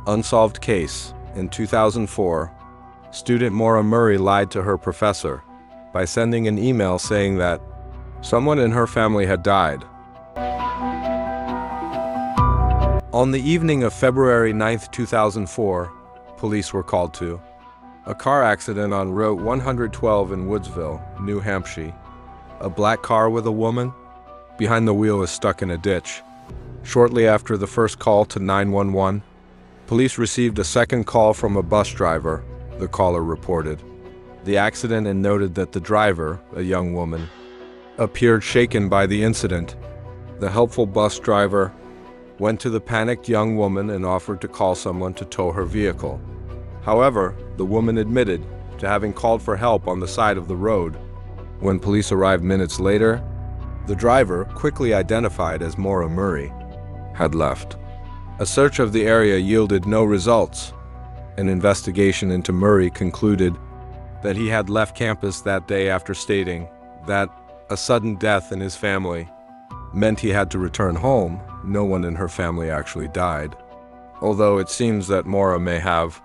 Unsolved case. In 2004, student Maura Murray lied to her professor by sending an email saying that someone in her family had died. On the evening of February 9, 2004, police were called to a car accident on Route 112 in Woodsville, New Hampshire. A black car with a woman behind the wheel is stuck in a ditch. Shortly after the first call to 911, police received a second call from a bus driver, the caller reported the accident and noted that the driver, a young woman, appeared shaken by the incident. The helpful bus driver went to the panicked young woman and offered to call someone to tow her vehicle. However, the woman admitted to having called for help on the side of the road. When police arrived minutes later, the driver, quickly identified as Maura Murray, had left. A search of the area yielded no results. An investigation into Murray concluded that he had left campus that day after stating that a sudden death in his family meant he had to return home. No one in her family actually died, although it seems that Maura may have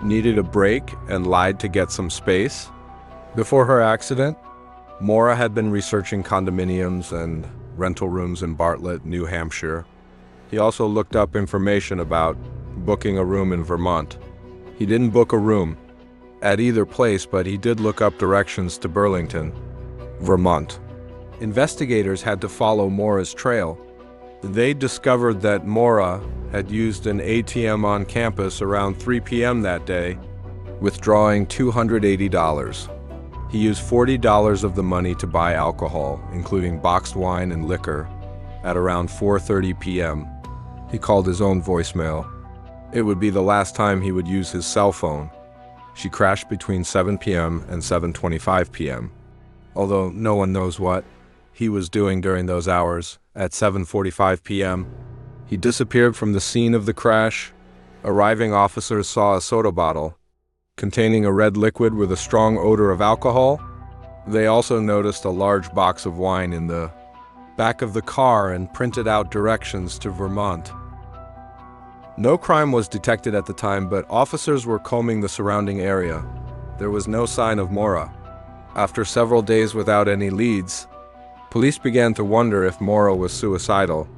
needed a break and lied to get some space. Before her accident, Maura had been researching condominiums and rental rooms in Bartlett, New Hampshire. He also looked up information about booking a room in Vermont. He didn't book a room at either place, but he did look up directions to Burlington, Vermont. Investigators had to follow Maura's trail. They discovered that Maura had used an ATM on campus around 3 p.m. that day, withdrawing $280. He used $40 of the money to buy alcohol, including boxed wine and liquor, at around 4:30 p.m. He called his own voicemail. It would be the last time he would use his cell phone. She crashed between 7 p.m. and 7:25 p.m. Although no one knows what he was doing during those hours. At 7:45 p.m., he disappeared from the scene of the crash. Arriving officers saw a soda bottle containing a red liquid with a strong odor of alcohol. They also noticed a large box of wine in the back of the car and printed out directions to Vermont. No crime was detected at the time, but officers were combing the surrounding area. There was no sign of Maura. After several days without any leads, police began to wonder if Maura was suicidal.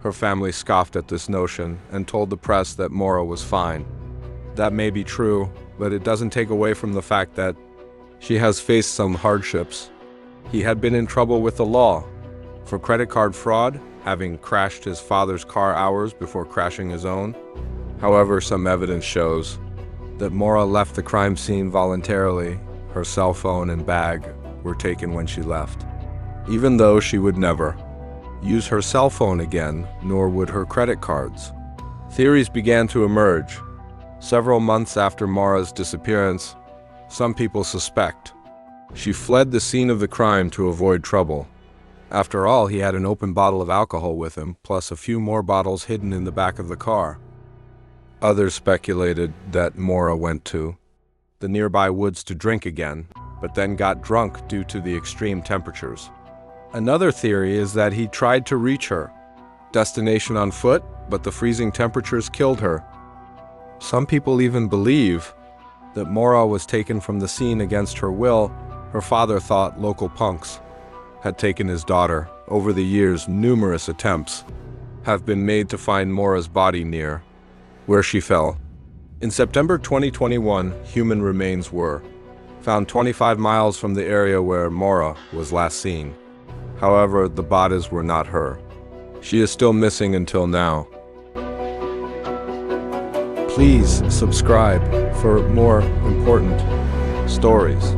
Her family scoffed at this notion and told the press that Maura was fine. That may be true, but it doesn't take away from the fact that she has faced some hardships. He had been in trouble with the law for credit card fraud, having crashed his father's car hours before crashing his own. However, some evidence shows that Maura left the crime scene voluntarily. Her cell phone and bag were taken when she left, even though she would never use her cell phone again, nor would her credit cards. Theories began to emerge. Several months after Maura's disappearance, some people suspect she fled the scene of the crime to avoid trouble. After all, he had an open bottle of alcohol with him, plus a few more bottles hidden in the back of the car. Others speculated that Maura went to the nearby woods to drink again, but then got drunk due to the extreme temperatures. Another theory is that he tried to reach her destination on foot, but the freezing temperatures killed her. Some people even believe that Maura was taken from the scene against her will. Her father thought local punks had taken his daughter. Over the years, numerous attempts have been made to find Maura's body near where she fell. In September 2021, human remains were found 25 miles from the area where Maura was last seen. However, the bodies were not her. She is still missing until now. Please subscribe for more important stories.